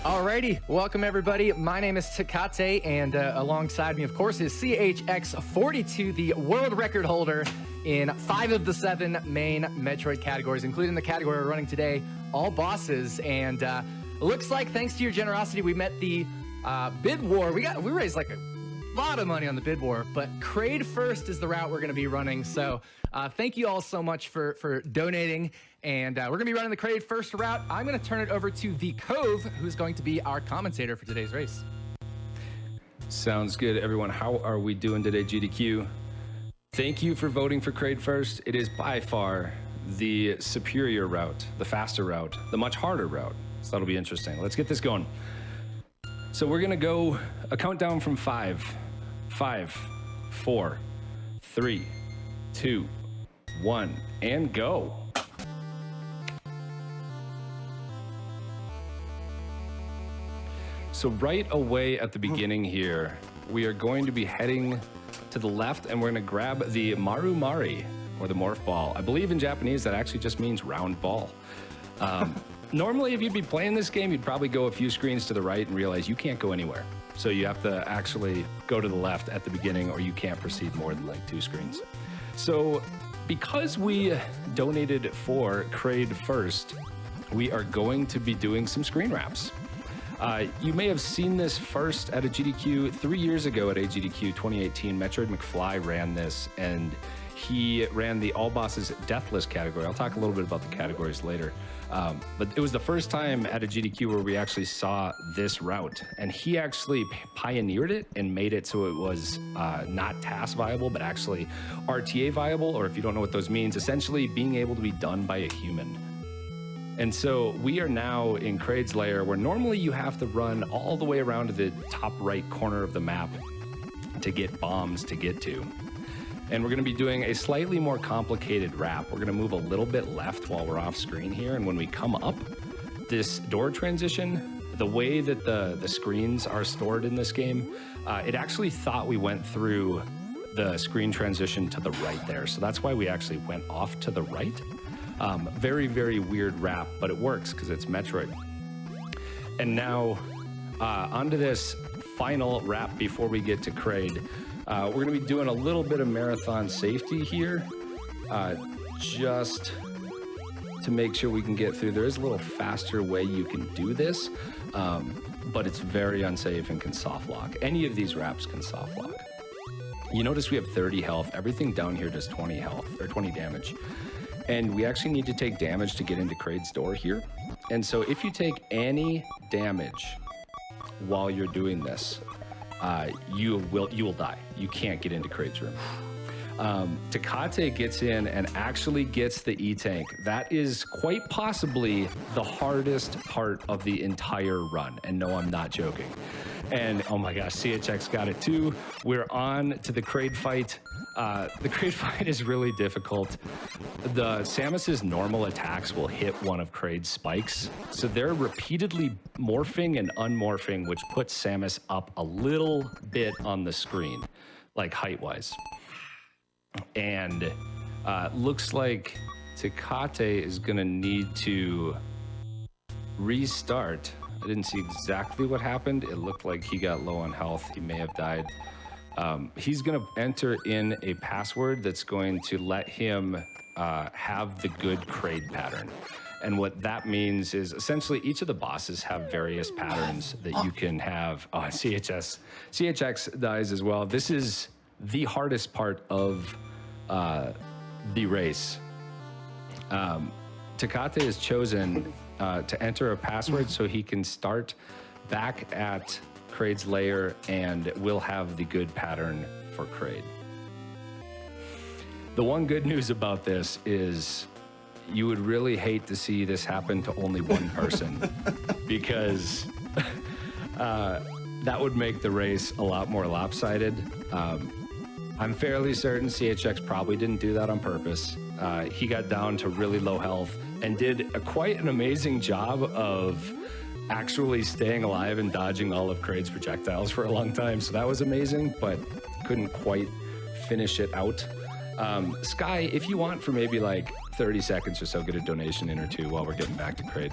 Alrighty, welcome everybody. My name is Tecate, and alongside me, of course, is CHX42, the world record holder in 5 of the 7 main Metroid categories, including the category we're running today, all bosses. And looks like, thanks to your generosity, we met the bid war. We raised like a lot of money on the bid war, but Kraid first is the route we're going to be running. So thank you all so much for donating. And we're going to be running the Kraid first route. I'm going to turn it over to the Cove, who's going to be our commentator for today's race. Sounds good, everyone. How are we doing today, GDQ? Thank you for voting for Kraid first. It is by far the superior route, the faster route, the much harder route. So that'll be interesting. Let's get this going. So we're going to go a countdown from 5, 4, 3, 2, 1, and go. So right away at the beginning here, we are going to be heading to the left, and we're going to grab the Maru Mari, or the Morph Ball. I believe in Japanese that actually just means round ball. Normally, if you'd be playing this game, you'd probably go a few screens to the right and realize you can't go anywhere. So you have to actually go to the left at the beginning, or you can't proceed more than like 2 screens. So because we donated for Kraid first, we are going to be doing some screen wraps. You may have seen this first at a GDQ 3 years ago at a GDQ 2018. Metroid McFly ran this, and he ran the All Bosses Deathless category. I'll talk a little bit about the categories later. But it was the first time at a GDQ where we actually saw this route, and he actually pioneered it and made it so it was not task viable, but actually RTA viable, or if you don't know what those means, essentially being able to be done by a human. And so we are now in Kraid's lair, where normally you have to run all the way around to the top right corner of the map to get bombs to get to. And we're going to be doing a slightly more complicated wrap. We're going to move a little bit left while we're off screen here. And when we come up this door transition, the way that the screens are stored in this game, it actually thought we went through the screen transition to the right there. So that's why we actually went off to the right. Very, very weird wrap, but it works because it's Metroid. And now onto this final wrap before we get to Kraid. We're going to be doing a little bit of marathon safety here, just to make sure we can get through. There is a little faster way you can do this, but it's very unsafe and can soft lock. Any of these wraps can soft lock. You notice we have 30 health. Everything down here does 20 health, or 20 damage. And we actually need to take damage to get into Kraid's door here. And so if you take any damage while you're doing this, you will die. You can't get into Kraid's room. Tecate gets in and actually gets the E-Tank. That is quite possibly the hardest part of the entire run. And no, I'm not joking. And oh my gosh, CHX got it too. We're on to the Kraid fight. The Kraid fight is really difficult. The Samus's normal attacks will hit one of Kraid's spikes. So they're repeatedly morphing and unmorphing, which puts Samus up a little bit on the screen, like height-wise. And looks like Tecate is gonna need to restart. I didn't see exactly what happened. It looked like he got low on health. He may have died. He's going to enter in a password that's going to let him have the good Kraid pattern. And what that means is essentially each of the bosses have various patterns that you can have. Oh, CHX dies as well. This is the hardest part of the race. Tecate has chosen to enter a password so he can start back at Kraid's lair, and we'll have the good pattern for Kraid. The one good news about this is you would really hate to see this happen to only one person because that would make the race a lot more lopsided. I'm fairly certain CHX probably didn't do that on purpose. He got down to really low health and did quite an amazing job of actually staying alive and dodging all of Kraid's projectiles for a long time. So that was amazing, but couldn't quite finish it out. Sky, if you want for maybe like 30 seconds or so, get a donation in or two while we're getting back to Kraid.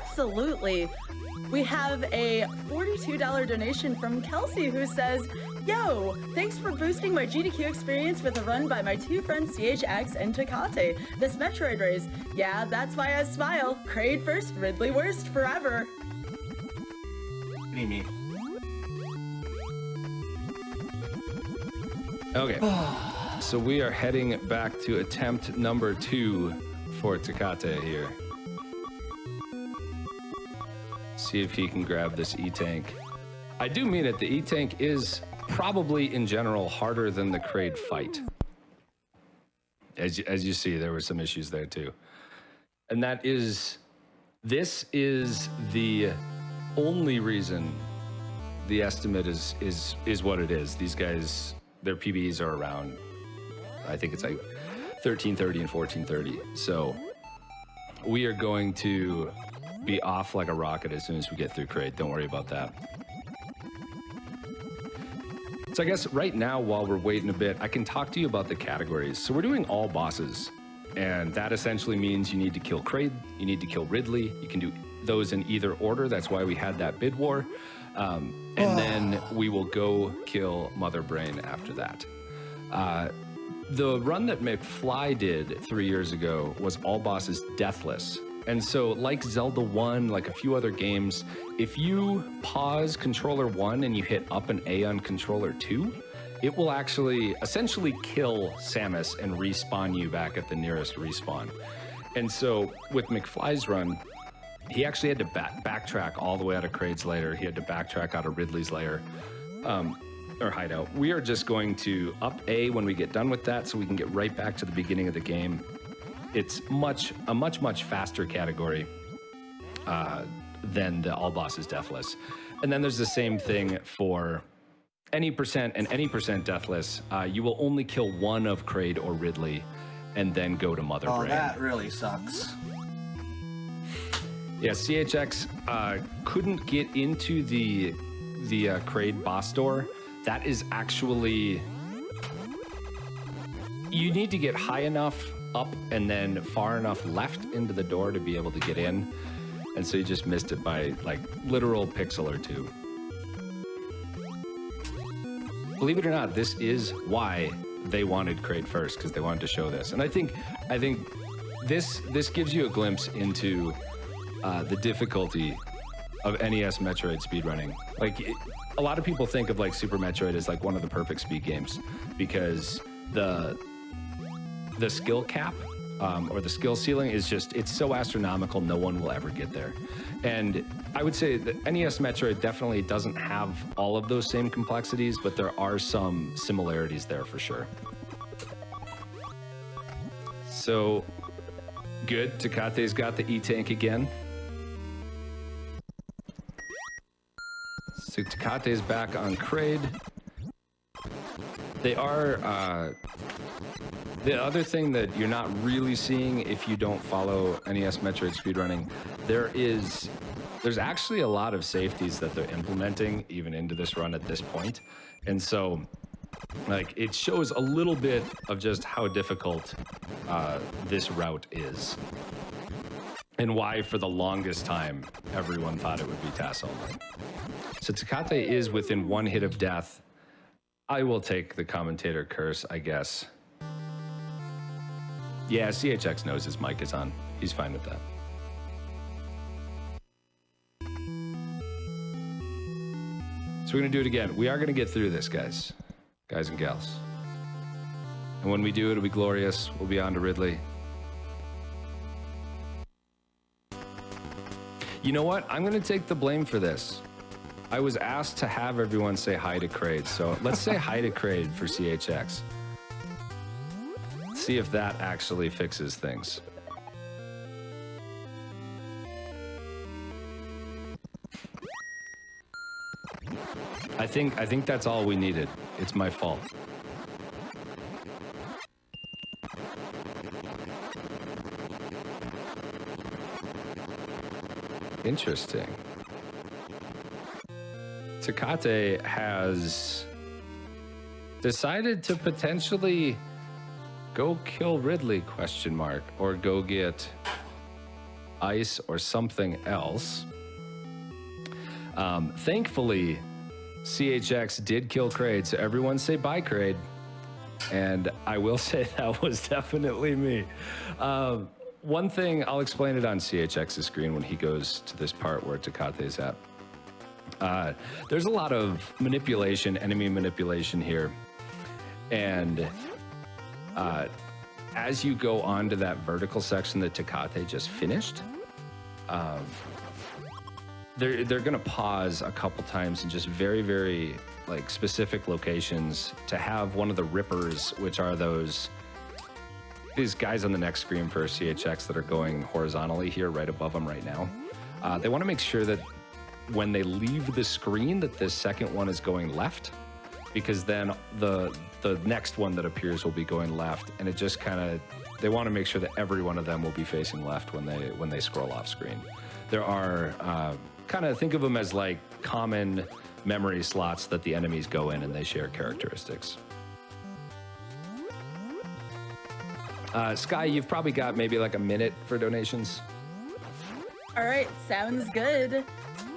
Absolutely. We have a $42 donation from Kelsey who says, "Yo, thanks for boosting my GDQ experience with a run by my two friends CHX and Tecate. This Metroid race. Yeah, that's why I smile. Kraid first, Ridley worst, forever." Me. Okay. So we are heading back to attempt number 2 for Tecate here. See if he can grab this E-Tank. I do mean it, the E-Tank is probably in general harder than the Kraid fight. As you see, there were some issues there too. And this is the only reason the estimate is what it is. These guys, their PBs are around, I think it's like 1330 and 1430. So we are going to be off like a rocket as soon as we get through Kraid. Don't worry about that. So I guess right now, while we're waiting a bit, I can talk to you about the categories. So we're doing all bosses, and that essentially means you need to kill Kraid, you need to kill Ridley. You can do those in either order. That's why we had that bid war. And then we will go kill Mother Brain after that. The run that McFly did 3 years ago was all bosses deathless. And so like Zelda 1, like a few other games, if you pause controller 1 and you hit up and A on controller 2, it will actually essentially kill Samus and respawn you back at the nearest respawn. And so with McFly's run, he actually had to backtrack all the way out of Kraid's lair. He had to backtrack out of Ridley's lair, or hideout. We are just going to up A when we get done with that so we can get right back to the beginning of the game. It's a much faster category than the all bosses deathless. And then there's the same thing for any percent and any percent deathless. You will only kill one of Kraid or Ridley and then go to Mother Brain. Oh, that really sucks. Yeah, CHX couldn't get into the Kraid boss door. That is actually, you need to get high enough up and then far enough left into the door to be able to get in. And so you just missed it by like literal pixel or two. Believe it or not, this is why they wanted Kraid first, because they wanted to show this. And I think this gives you a glimpse into the difficulty of NES Metroid speedrunning. Like a lot of people think of like Super Metroid as like one of the perfect speed games because the skill cap or the skill ceiling is just, it's so astronomical, no one will ever get there. And I would say that NES Metroid definitely doesn't have all of those same complexities, but there are some similarities there for sure. So good, Tecate's got the E-Tank again. So Tecate's back on Kraid. They are, the other thing that you're not really seeing if you don't follow NES Metroid speedrunning, there's actually a lot of safeties that they're implementing even into this run at this point. And so, like, it shows a little bit of just how difficult this route is. And why, for the longest time, everyone thought it would be TAS only. So Tecate is within one hit of death. I will take the commentator curse, I guess. Yeah, CHX knows his mic is on. He's fine with that. So we're gonna do it again. We are gonna get through this, guys and gals. And when we do, it'll be glorious. We'll be on to Ridley. You know what? I'm gonna take the blame for this. I was asked to have everyone say hi to Kraid, so let's say hi to Kraid for CHX. See if that actually fixes things. I think that's all we needed. It's my fault. Interesting. Tecate has decided to potentially go kill Ridley, question mark, or go get ice, or something else. Thankfully, CHX did kill Kraid, so everyone say bye, Kraid. And I will say that was definitely me. One thing, I'll explain it on CHX's screen when he goes to this part where Tecate is at. There's a lot of manipulation, enemy manipulation here. And as you go on to that vertical section that Tecate just finished, they're gonna pause a couple times in just very, very like specific locations to have one of the rippers, which are these guys on the next screen for CHX that are going horizontally here right above them right now. They want to make sure that when they leave the screen that this second one is going left, because then the next one that appears will be going left, and it just kind of, they want to make sure that every one of them will be facing left when they scroll off screen. There are kind of, think of them as like common memory slots that the enemies go in, and they share characteristics. Sky, you've probably got maybe like a minute for donations. All right, sounds good.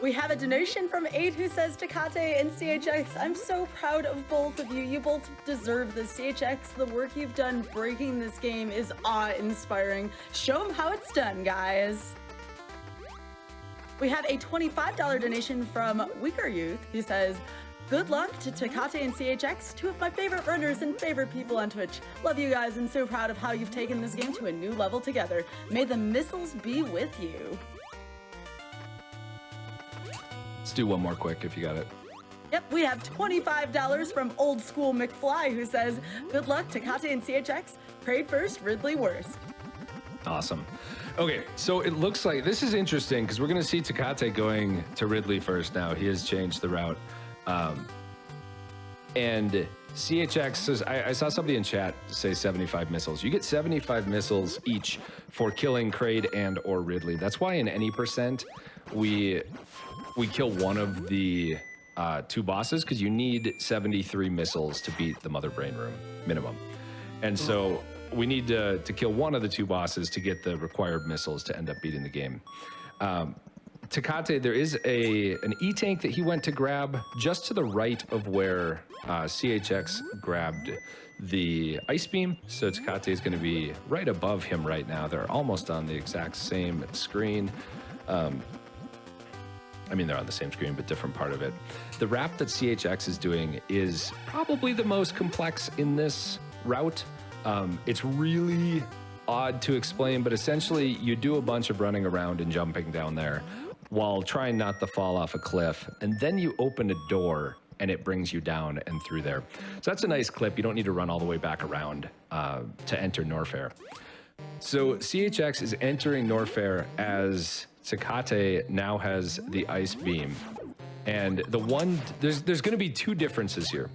We have a donation from 8 who says, Tecate and CHX, I'm so proud of both of you. You both deserve this. CHX, the work you've done breaking this game is awe-inspiring. Show them how it's done, guys. We have a $25 donation from Weaker Youth who says, good luck to Tecate and CHX, two of my favorite runners and favorite people on Twitch. Love you guys and so proud of how you've taken this game to a new level together. May the missiles be with you. Let's do one more quick if you got it. Yep, we have $25 from Old School McFly who says, good luck Tecate and CHX, Kraid first, Ridley worst. Awesome. Okay, so it looks like this is interesting because we're going to see Tecate going to Ridley first now. He has changed the route. And CHX says, I saw somebody in chat say 75 missiles. You get 75 missiles each for killing Kraid and or Ridley. That's why in any percent, we kill one of the two bosses, because you need 73 missiles to beat the Mother Brain Room minimum. And so we need to kill one of the two bosses to get the required missiles to end up beating the game. Tecate, there is an E-tank that he went to grab just to the right of where CHX grabbed the ice beam. So Tecate is going to be right above him right now. They're almost on the exact same screen. I mean, they're on the same screen, but different part of it. The wrap that CHX is doing is probably the most complex in this route. It's really odd to explain, but essentially you do a bunch of running around and jumping down there while trying not to fall off a cliff. And then you open a door and it brings you down and through there. So that's a nice clip. You don't need to run all the way back around to enter Norfair. So CHX is entering Norfair as Tecate now has the ice beam. And there's going to be two differences here.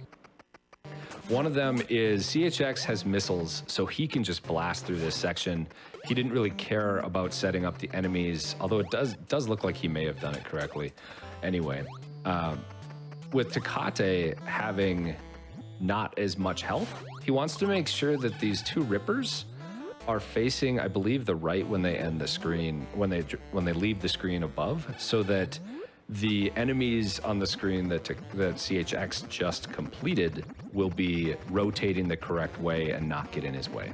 One of them is CHX has missiles, so he can just blast through this section. He didn't really care about setting up the enemies, although it does look like he may have done it correctly. Anyway, with Tecate having not as much health, he wants to make sure that these two rippers are facing, I believe, the right when they end the screen, when they leave the screen above, so that the enemies on the screen that CHX just completed will be rotating the correct way and not get in his way.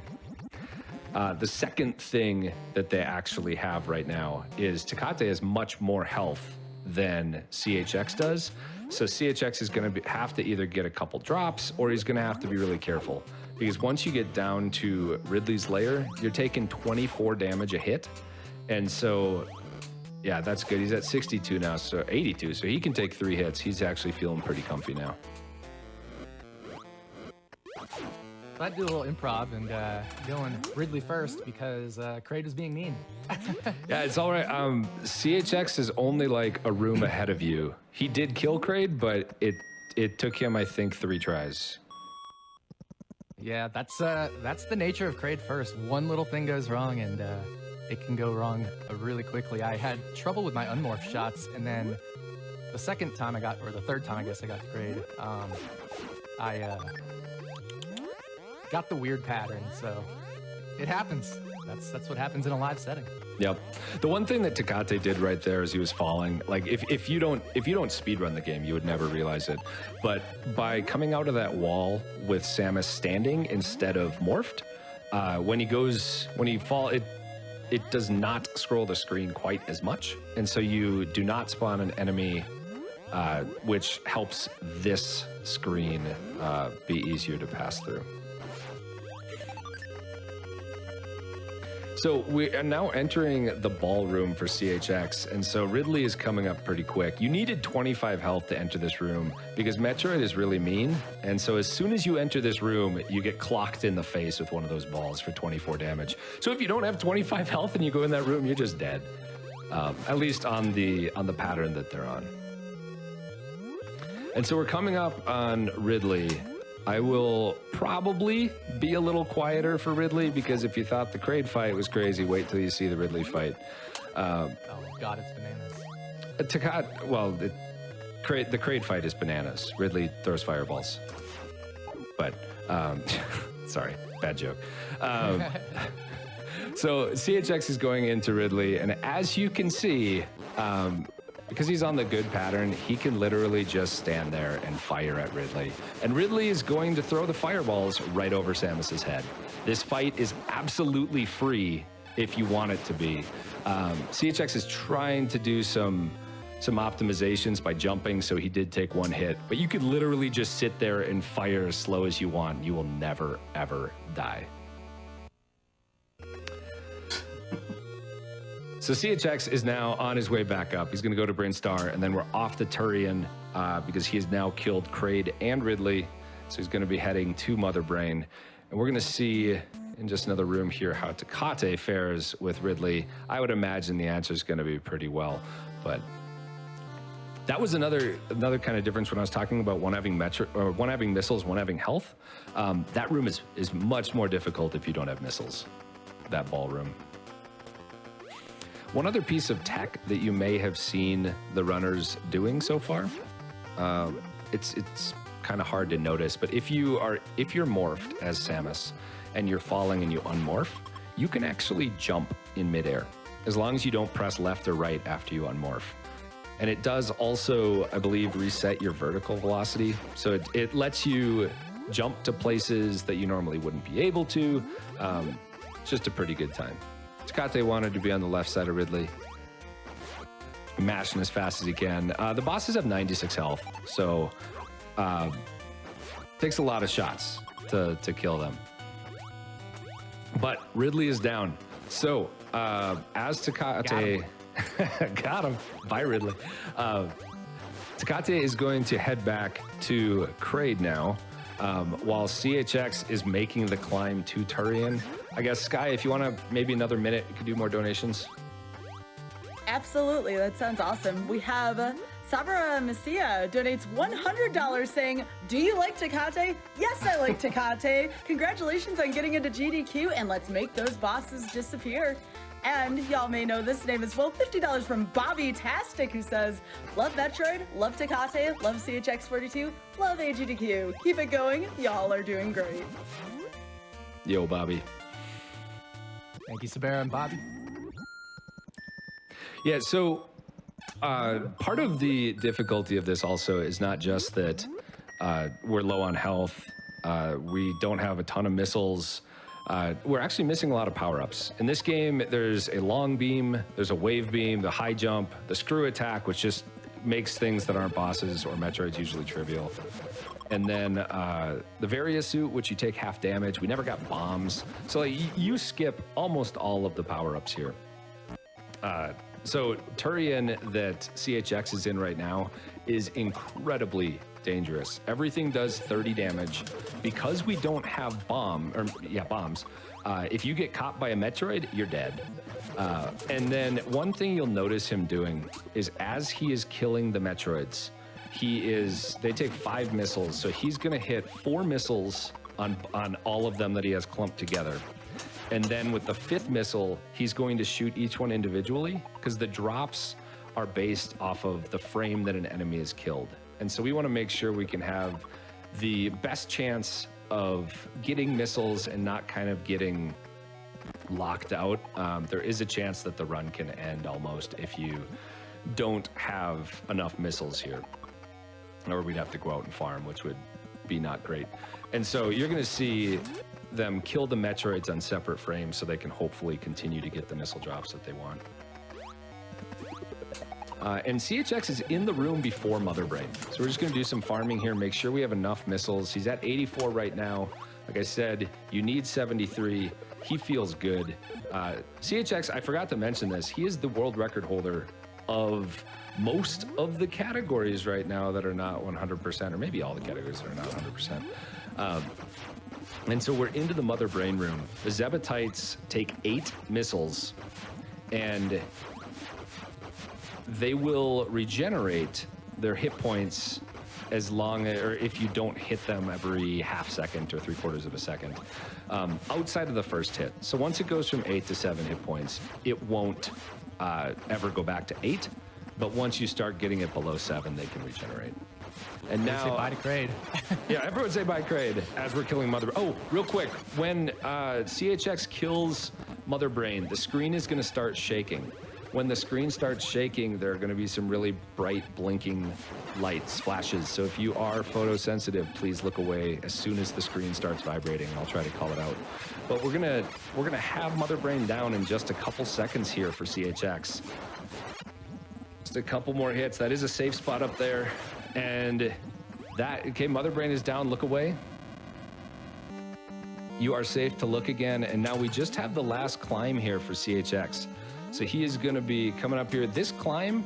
The second thing that they actually have right now is Tecate has much more health than CHX does. So CHX is going to have to either get a couple drops, or he's going to have to be really careful. Because once you get down to Ridley's lair, you're taking 24 damage a hit. And so, yeah, that's good. He's at 62 now, so 82. So he can take 3 hits. He's actually feeling pretty comfy now. I'd do a little improv and going Ridley first because Kraid was being mean. Yeah, it's all right. CHX is only like a room ahead of you. He did kill Kraid, but it took him, I think, 3 tries. Yeah, that's the nature of Kraid first. One little thing goes wrong and it can go wrong really quickly. I had trouble with my unmorph shots, and then the third time I got Kraid, I got the weird pattern, so it happens. That's what happens in a live setting. Yep. The one thing that Tecate did right there as he was falling, like if you don't speedrun the game, you would never realize it. But by coming out of that wall with Samus standing instead of morphed, when he fall, it does not scroll the screen quite as much, and so you do not spawn an enemy, which helps this screen be easier to pass through. So we are now entering the ballroom for CHX, and so Ridley is coming up pretty quick. You needed 25 health to enter this room because Metroid is really mean, and so as soon as you enter this room, you get clocked in the face with one of those balls for 24 damage. So if you don't have 25 health and you go in that room, you're just dead. At least on the pattern that they're on. And so we're coming up on Ridley. I will probably be a little quieter for Ridley because if you thought the Kraid fight was crazy, wait till you see the Ridley fight. Oh God, it's bananas. Tecate, well, the Kraid fight is bananas. Ridley throws fireballs. But, sorry, bad joke. So CHX is going into Ridley, and as you can see, because he's on the good pattern, he can literally just stand there and fire at Ridley. And Ridley is going to throw the fireballs right over Samus's head. This fight is absolutely free if you want it to be. CHX is trying to do some optimizations by jumping, so he did take one hit. But you could literally just sit there and fire as slow as you want. You will never, ever die. So CHX is now on his way back up. He's going to go to Brinstar, and then we're off to Turian because he has now killed Kraid and Ridley. So he's going to be heading to Mother Brain. And we're going to see in just another room here how Tecate fares with Ridley. I would imagine the answer is going to be pretty well. But that was another kind of difference when I was talking about one having missiles, one having health. That room is much more difficult if you don't have missiles, that ballroom. One other piece of tech that you may have seen the runners doing so far, it's kind of hard to notice, but if you're morphed as Samus and you're falling and you unmorph, you can actually jump in midair as long as you don't press left or right after you unmorph. And it does also, I believe, reset your vertical velocity, so it lets you jump to places that you normally wouldn't be able to. It's just a pretty good time. Tecate wanted to be on the left side of Ridley, mashing as fast as he can. The bosses have 96 health, so takes a lot of shots to kill them. But Ridley is down. So as Tecate... Got him. Bye, Ridley. Tecate is going to head back to Kraid now, while CHX is making the climb to Turian. I guess, Sky, if you want to maybe another minute, you could do more donations. Absolutely, that sounds awesome. We have Sabra Messia donates $100 saying, do you like Tecate? Yes, I like Tecate. Congratulations on getting into GDQ, and let's make those bosses disappear. And y'all may know this name as well, $50 from Bobby Tastic, who says, love Metroid, love Tecate, love CHX42, love AGDQ. Keep it going, y'all are doing great. Yo, Bobby. Thank you, Sabera and Bobby. Yeah, so part of the difficulty of this also is not just that we're low on health, we don't have a ton of missiles, we're actually missing a lot of power-ups. In this game, there's a long beam, there's a wave beam, the high jump, the screw attack, which just makes things that aren't bosses or Metroids usually trivial. And then the Varia suit, which you take half damage. We never got bombs. So like, you skip almost all of the power-ups here. So Turian that CHX is in right now is incredibly dangerous. Everything does 30 damage. Because we don't have bombs, if you get caught by a Metroid, you're dead. And then one thing you'll notice him doing is as he is killing the Metroids, they take 5 missiles, so he's gonna hit 4 missiles on all of them that he has clumped together. And then with the 5th missile, he's going to shoot each one individually because the drops are based off of the frame that an enemy is killed. And so we wanna make sure we can have the best chance of getting missiles and not kind of getting locked out. There is a chance that the run can end almost if you don't have enough missiles here. Or we'd have to go out and farm, which would be not great. And so you're going to see them kill the Metroids on separate frames so they can hopefully continue to get the missile drops that they want. And CHX is in the room before Mother Brain. So we're just going to do some farming here, make sure we have enough missiles. He's at 84 right now. Like I said, you need 73. He feels good. CHX, I forgot to mention this, he is the world record holder of most of the categories right now that are not 100%, or maybe all the categories that are not 100%. And so we're into the Mother Brain room. The Zebatites take 8 missiles, and they will regenerate their hit points as long as, or if you don't hit them every half second or 3/4 of a second, outside of the first hit. So once it goes from 8 to 7 hit points, it won't ever go back to 8. But once you start getting it below 7, they can regenerate. And now, say bye to Kraid. Yeah, everyone say bye, Kraid, as we're killing Mother. Oh, real quick, when CHX kills Mother Brain, the screen is going to start shaking. When the screen starts shaking, there are going to be some really bright blinking lights, flashes. So if you are photosensitive, please look away as soon as the screen starts vibrating. I'll try to call it out. But we're gonna have Mother Brain down in just a couple seconds here for CHX. Just a couple more hits. That is a safe spot up there. And that, okay, Mother Brain is down. Look away. You are safe to look again. And now we just have the last climb here for CHX. So he is going to be coming up here. This climb,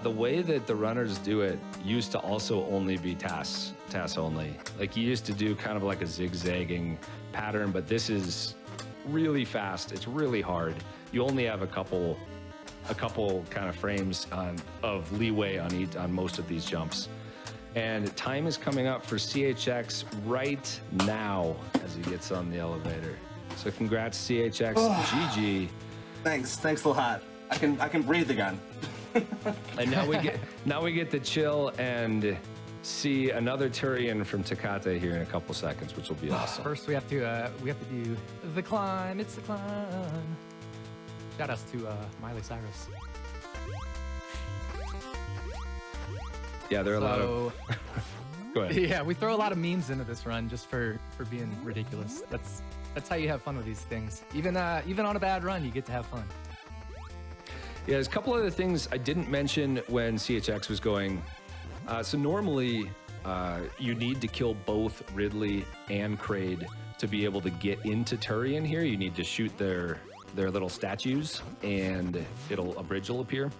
the way that the runners do it used to also only be TAS only. Like you used to do kind of like a zigzagging pattern, but this is really fast. It's really hard. You only have a couple kind of frames of leeway on most of these jumps. And time is coming up for CHX right now as he gets on the elevator. So congrats, CHX. GG. Thanks a lot. I can breathe again. And now we get to chill and see another Turian from Tecate here in a couple seconds, which will be awesome. First, we have to do the climb. It's the climb. Shout outs to Miley Cyrus. Yeah, there are a lot of. Go ahead. Yeah, we throw a lot of memes into this run just for being ridiculous. That's how you have fun with these things. Even on a bad run, you get to have fun. Yeah, there's a couple other things I didn't mention when CHX was going. So normally, you need to kill both Ridley and Kraid to be able to get into Turian here. You need to shoot their little statues, and a bridge will appear.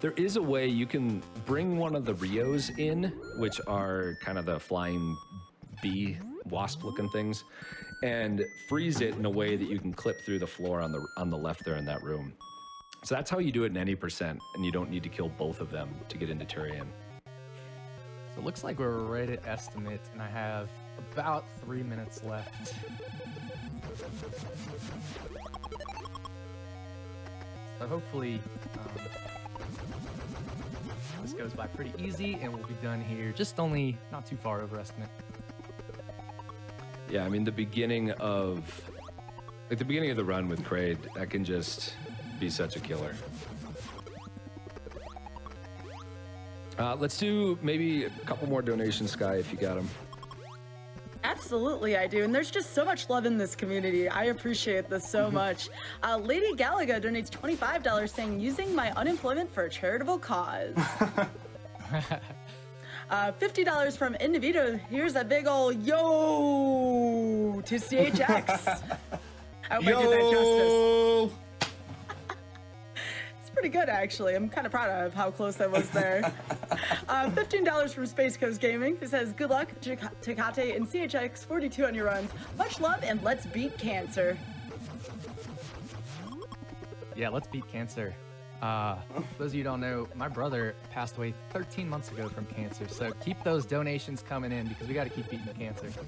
There is a way you can bring one of the Rios in, which are kind of the flying bee wasp-looking things, and freeze it in a way that you can clip through the floor on the left there in that room. So that's how you do it in any percent, and you don't need to kill both of them to get into Turian. So it looks like we're right at estimate, and I have about 3 minutes left. So hopefully this goes by pretty easy, and we'll be done here. Just only not too far over estimate. Yeah, I mean the beginning of the run with Kraid, that can just be such a killer. Let's do maybe a couple more donations, Sky, if you got them. Absolutely, I do. And there's just so much love in this community. I appreciate this so much. Lady Galaga donates $25 saying, using my unemployment for a charitable cause. $50 from Indivito. Here's a big ol' yo to CHX. I hope I did that justice. Pretty good, actually. I'm kind of proud of how close I was there. $15 from Space Coast Gaming, who says, good luck, Tecate and CHX42 on your runs. Much love, and let's beat cancer. Yeah, let's beat cancer. For those of you who don't know, my brother passed away 13 months ago from cancer. So keep those donations coming in because we got to keep beating cancer. Do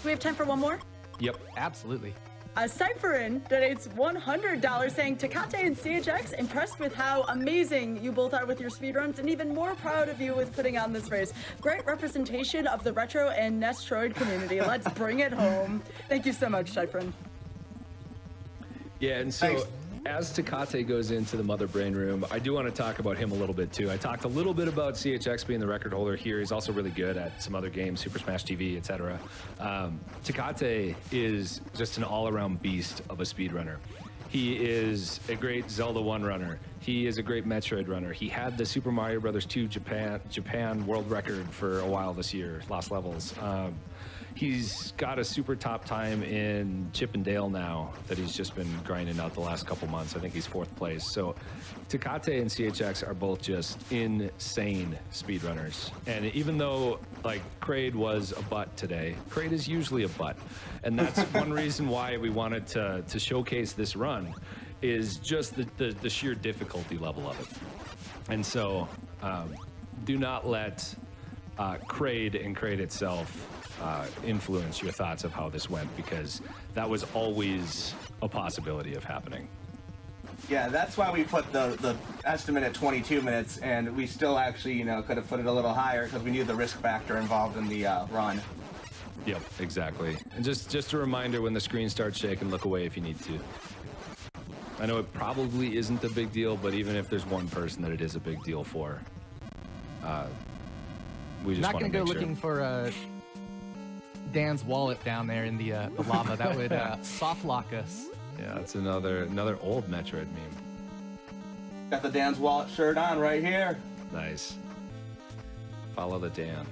we have time for one more? Yep. Absolutely. Cypherin donates $100 saying, Tecate and CHX, impressed with how amazing you both are with your speedruns and even more proud of you with putting on this race. Great representation of the retro and Metroid community. Let's bring it home. Thank you so much, Cypherin. Yeah, and so Thanks. as Tecate goes into the Mother Brain room, I do want to talk about him a little bit too. I talked a little bit about CHX being the record holder here. He's also really good at some other games, Super Smash TV, etc. Tecate is just an all-around beast of a speedrunner. He is a great Zelda 1 runner. He is a great Metroid runner. He had the Super Mario Brothers 2 Japan world record for a while this year, Lost Levels. He's got a super top time in Chip and Dale now that he's just been grinding out the last couple months. I think he's 4th place. So Tecate and CHX are both just insane speedrunners. And even though like Kraid was a butt today, Kraid is usually a butt. And that's one reason why we wanted to showcase this run is just the sheer difficulty level of it. And so do not let Kraid and Kraid itself influence your thoughts of how this went, because that was always a possibility of happening. Yeah, that's why we put the estimate at 22 minutes, and we still actually, could have put it a little higher because we knew the risk factor involved in the run. Yep, exactly. And just a reminder, when the screen starts shaking, look away if you need to. I know it probably isn't a big deal, but even if there's one person that it is a big deal for, we just Not want to going to go make looking sure. for Dan's wallet down there in the lava. That would soft lock us. Yeah, it's another old Metroid meme. Got the Dan's Wallet shirt on right here. Nice. Follow the Dan.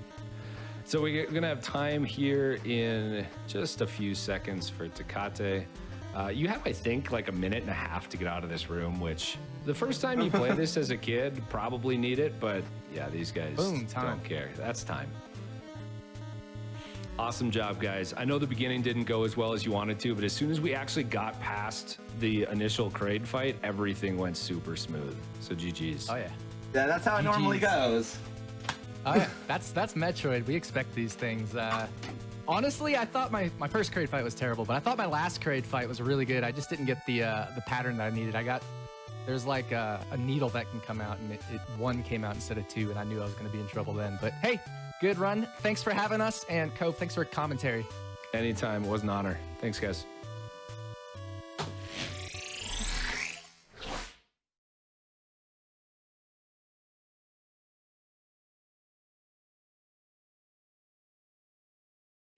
So we're gonna have time here in just a few seconds for Tecate. You have, I think, like a minute and a half to get out of this room, which the first time you play this as a kid, probably need it, but yeah, these guys Boom, time. don't care. That's time. Awesome job, guys. I know the beginning didn't go as well as you wanted to, but as soon as we actually got past the initial Kraid fight, everything went super smooth. So GG's. Oh yeah. Yeah, that's how it normally goes. Oh yeah. That's Metroid. We expect these things. Honestly, I thought my first Kraid fight was terrible, but I thought my last Kraid fight was really good. I just didn't get the pattern that I needed. There's like a needle that can come out, and one came out instead of 2, and I knew I was going to be in trouble then. But hey, good run. Thanks for having us, and Cove, thanks for commentary. Anytime. It was an honor. Thanks, guys.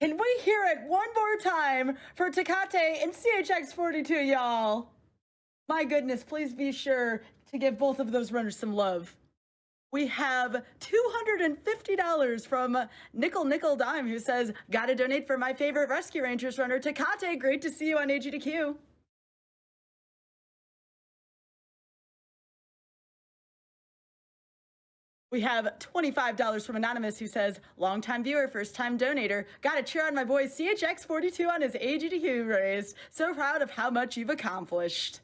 Can we hear it one more time for Tecate and CHX42, y'all? My goodness, please be sure to give both of those runners some love. We have $250 from Nickel Dime, who says, gotta donate for my favorite Rescue Rangers runner, Tecate. Great to see you on AGDQ. We have $25 from Anonymous, who says, longtime viewer, first-time donator. Gotta cheer on my boy CHX42 on his AGDQ race. So proud of how much you've accomplished.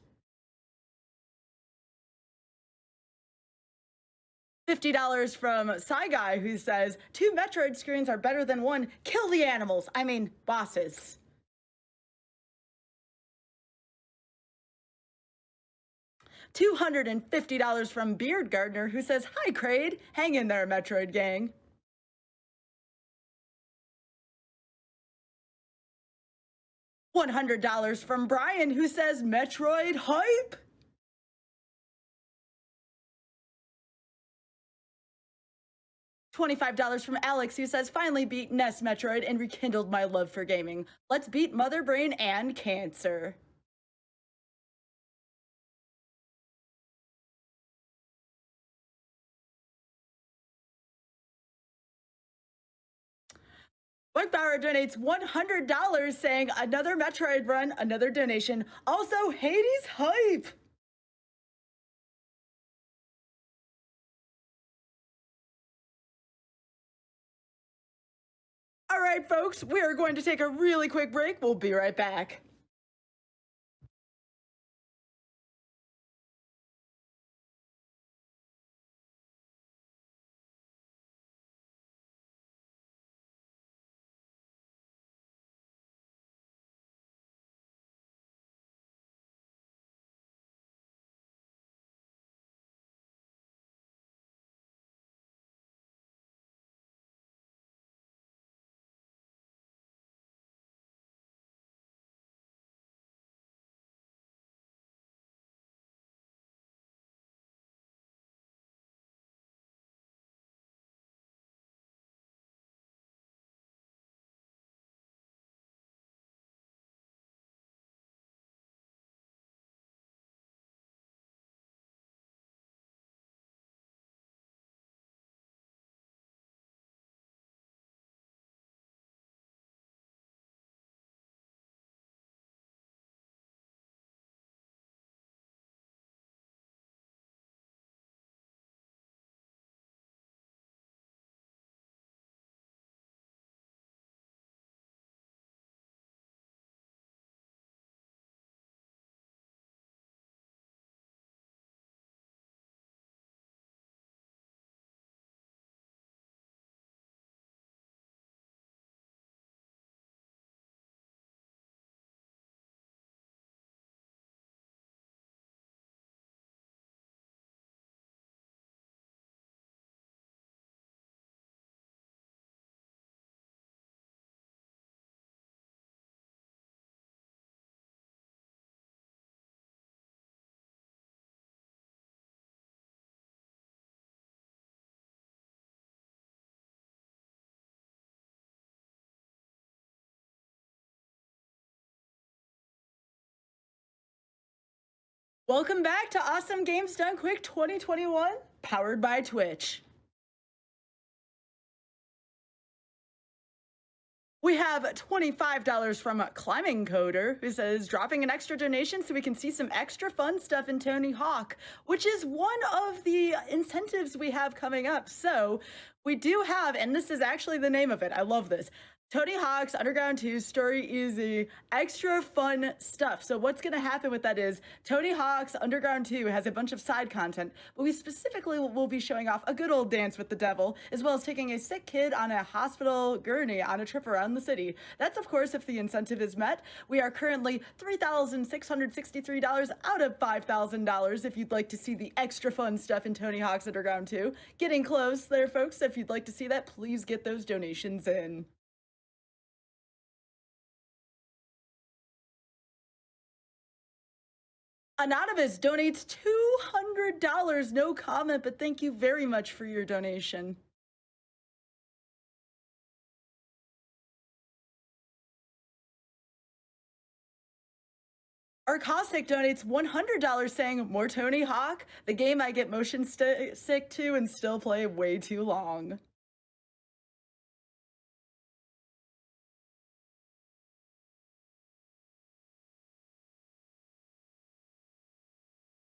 $50 from Psy Guy, who says, 2 Metroid screens are better than 1. Kill the animals. I mean, bosses. $250 from Beard Gardener, who says, hi, Kraid. Hang in there, Metroid gang. $100 from Brian, who says, Metroid hype. $25 from Alex, who says, finally beat NES Metroid and rekindled my love for gaming. Let's beat Mother Brain and cancer. Mike Bauer donates $100 saying, another Metroid run, another donation. Also, Hades hype. All right, folks, we are going to take a really quick break. We'll be right back. Welcome back to Awesome Games Done Quick 2021, powered by Twitch. We have $25 from Climbing Coder, who says, dropping an extra donation so we can see some extra fun stuff in Tony Hawk, which is one of the incentives we have coming up. So we do have, and this is actually the name of it, I love this, Tony Hawk's Underground 2 Story Easy, extra fun stuff. So what's going to happen with that is Tony Hawk's Underground 2 has a bunch of side content, but we specifically will be showing off a good old dance with the devil, as well as taking a sick kid on a hospital gurney on a trip around the city. That's, of course, if the incentive is met. We are currently $3,663 out of $5,000 if you'd like to see the extra fun stuff in Tony Hawk's Underground 2. Getting close there, folks. If you'd like to see that, please get those donations in. Anonymous donates $200. No comment, but thank you very much for your donation. Our Cossack donates $100 saying, more Tony Hawk, the game I get motion sick to and still play way too long.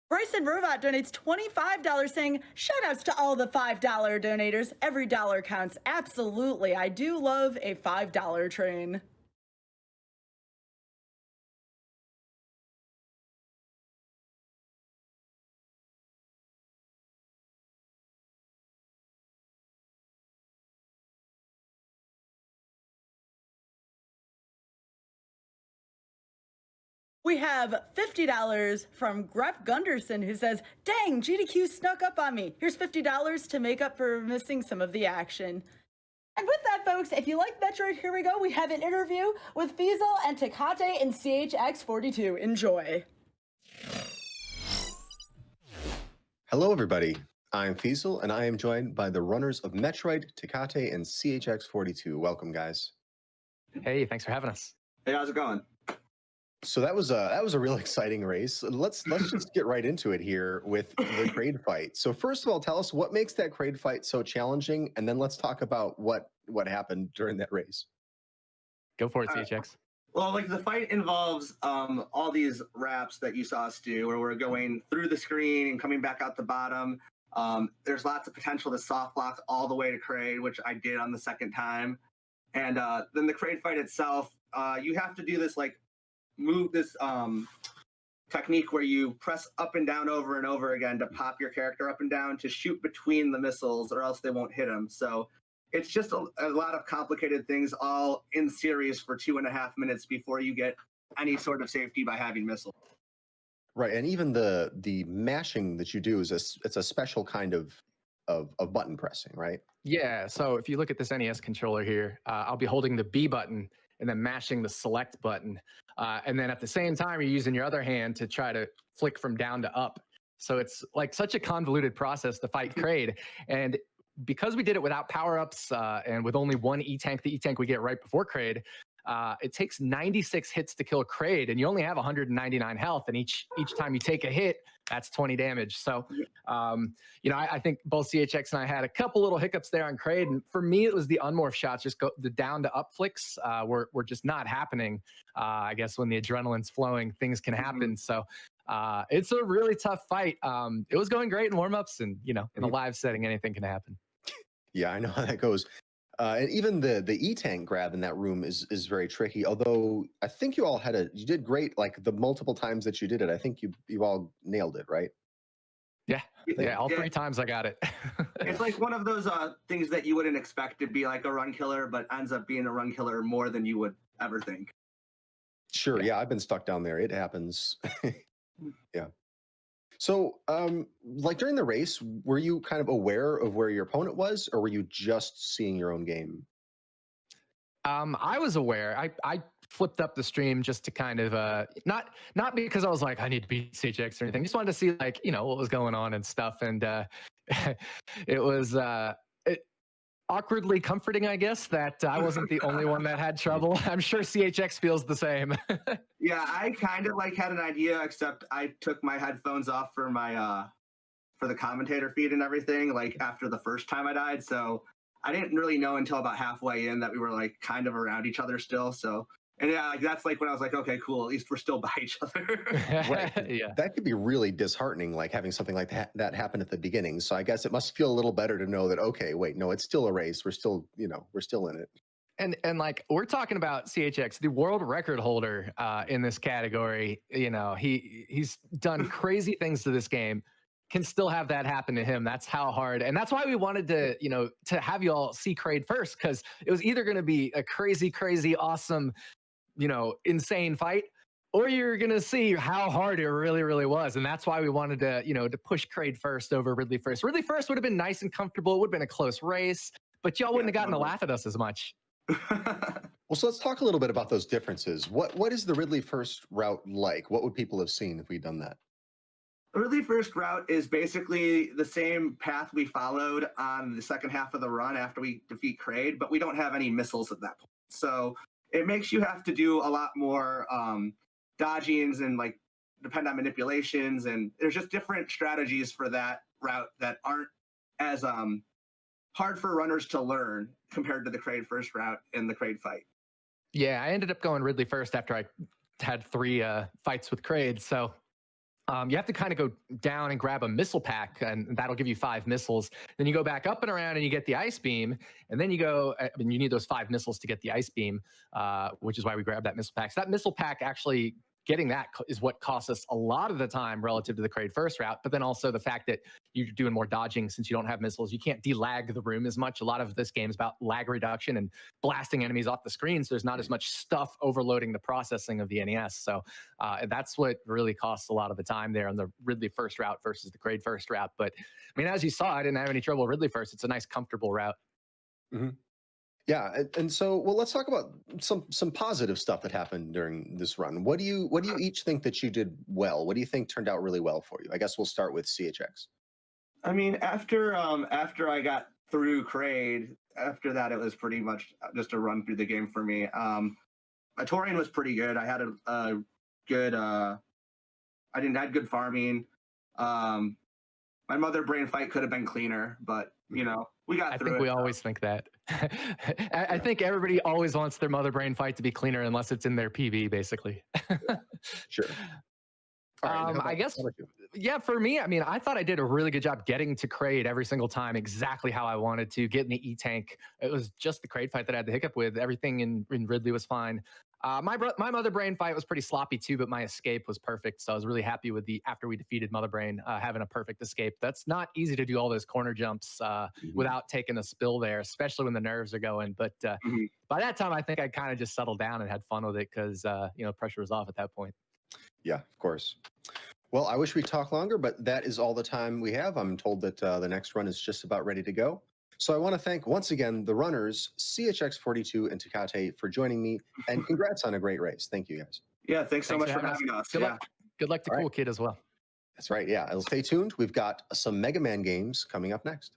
Bryson Robot donates $25 saying, shoutouts to all the $5 donators. Every dollar counts. Absolutely. I do love a $5 train. We have $50 from Grep Gunderson, who says, dang, GDQ snuck up on me. Here's $50 to make up for missing some of the action. And with that, folks, if you like Metroid, here we go. We have an interview with Feasel and Tecate and CHX42. Enjoy. Hello, everybody. I'm Feasel, and I am joined by the runners of Metroid, Tecate, and CHX42. Welcome, guys. Hey, thanks for having us. Hey, how's it going? So that was a real exciting race. Let's just get right into it here with the Kraid fight. So first of all, tell us what makes that Kraid fight so challenging, and then let's talk about what happened during that race. Go for it, CHX. Well, like the fight involves all these wraps that you saw us do, where we're going through the screen and coming back out the bottom. There's lots of potential to soft block all the way to Kraid, which I did on the second time. And then the Kraid fight itself, you have to do this move this technique where you press up and down over and over again to pop your character up and down to shoot between the missiles, or else they won't hit them. So it's just a lot of complicated things all in series for 2.5 minutes before you get any sort of safety by having missiles. Right, and even the mashing that you do is it's a special kind of button pressing, right? Yeah, so if you look at this NES controller here, I'll be holding the B button and then mashing the select button. And then at the same time, you're using your other hand to try to flick from down to up. So it's like such a convoluted process to fight Kraid. And because we did it without power-ups and with only one E-Tank, the E-Tank we get right before Kraid, it takes 96 hits to kill Kraid, and you only have 199 health, and each time you take a hit, that's 20 damage. So, I think both CHX and I had a couple little hiccups there on Kraid, and for me, it was the unmorph shots, just the down to up flicks were just not happening. I guess when the adrenaline's flowing, things can happen. So it's a really tough fight. It was going great in warm-ups, and, in a live setting, anything can happen. Yeah, I know how that goes. And even the E-Tank grab in that room is very tricky. Although I think you all you did great. Like the multiple times that you did it, I think you all nailed it, right? Yeah, all 3 times I got it. It's like one of those things that you wouldn't expect to be like a run killer, but ends up being a run killer more than you would ever think. Sure. Yeah, I've been stuck down there. It happens. Yeah. So, during the race, were you kind of aware of where your opponent was, or were you just seeing your own game? I was aware. I flipped up the stream just to kind of not because I was like I need to beat CHX or anything. Just wanted to see what was going on and stuff. And it was awkwardly comforting, I guess, that I wasn't the only one that had trouble. I'm sure CHX feels the same. Yeah, I kind of like had an idea, except I took my headphones off for my for the commentator feed and everything, like after the first time I died. So I didn't really know until about halfway in that we were like kind of around each other still. So, and yeah, like that's like when I was like, okay, cool. At least we're still by each other. Right. Yeah. That could be really disheartening, like having something like that happen at the beginning. So I guess it must feel a little better to know that, okay, wait, no, it's still a race. We're still, we're still in it. And like we're talking about CHX, the world record holder in this category. He's done crazy things to this game. Can still have that happen to him. That's how hard, and that's why we wanted to, to have you all see Kraid first, because it was either going to be a crazy, awesome, insane fight, or you're going to see how hard it really, really was. And that's why we wanted to, to push Kraid first over Ridley first. Ridley first would have been nice and comfortable. It would have been a close race, but y'all wouldn't have gotten to laugh at us as much. Well, so let's talk a little bit about those differences. What is the Ridley first route like? What would people have seen if we'd done that? The really first route is basically the same path we followed on the second half of the run after we defeat Kraid, but we don't have any missiles at that point. So it makes you have to do a lot more dodgings and like depend on manipulations. And there's just different strategies for that route that aren't as hard for runners to learn compared to the Kraid first route in the Kraid fight. Yeah, I ended up going Ridley first after I had 3 fights with Kraid. So you have to kind of go down and grab a missile pack, and that'll give you 5 missiles. Then you go back up and around and you get the ice beam. And then you go, you need those 5 missiles to get the ice beam, which is why we grabbed that missile pack. So that missile pack actually getting that is what costs us a lot of the time relative to the Kraid first route. But then also the fact that you're doing more dodging since you don't have missiles. You can't delag the room as much. A lot of this game is about lag reduction and blasting enemies off the screen. So there's not as much stuff overloading the processing of the NES. So that's what really costs a lot of the time there on the Ridley first route versus the Kraid first route. But I mean, as you saw, I didn't have any trouble with Ridley first. It's a nice, comfortable route. Mm-hmm. Yeah, and so let's talk about some positive stuff that happened during this run. What do you each think that you did well? What do you think turned out really well for you? I guess we'll start with CHX. I mean, after I got through Kraid, after that it was pretty much just a run through the game for me. My Torian was pretty good. I had a good had good farming. My mother brain fight could have been cleaner, but we got through it. I think we always think that. I think everybody always wants their mother brain fight to be cleaner unless it's in their PB, basically. Sure. All right, I guess, yeah, for me, I mean, I thought I did a really good job getting to Kraid every single time exactly how I wanted to, get in the E-Tank. It was just the Kraid fight that I had the hiccup with. Everything in Ridley was fine. My Mother Brain fight was pretty sloppy too, but my escape was perfect. So I was really happy with after we defeated Mother Brain, having a perfect escape. That's not easy to do all those corner jumps without taking a spill there, especially when the nerves are going. But by that time, I think I kind of just settled down and had fun with it because, pressure was off at that point. Yeah, of course. Well, I wish we'd talk longer, but that is all the time we have. I'm told that the next run is just about ready to go. So I want to thank once again the runners, CHX42 and Tecate, for joining me, and congrats on a great race. Thank you, guys. Yeah, thanks so much for having us. Good luck to Cool Kid as well. That's right. Yeah, stay tuned. We've got some Mega Man games coming up next.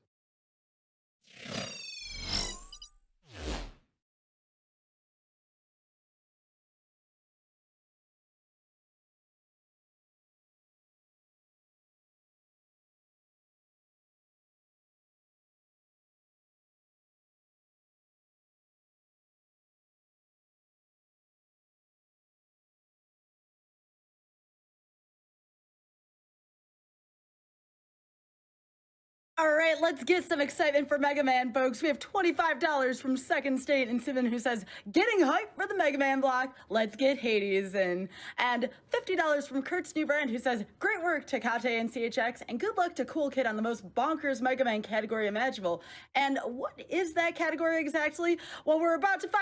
All right, let's get some excitement for Mega Man, folks. We have $25 from Second State and Simon, who says, getting hype for the Mega Man block. Let's get Hades in. And $50 from Kurt's New Brand, who says, great work, Tecate and CHX, and good luck to Cool Kid on the most bonkers Mega Man category imaginable. And what is that category exactly? Well, we're about to find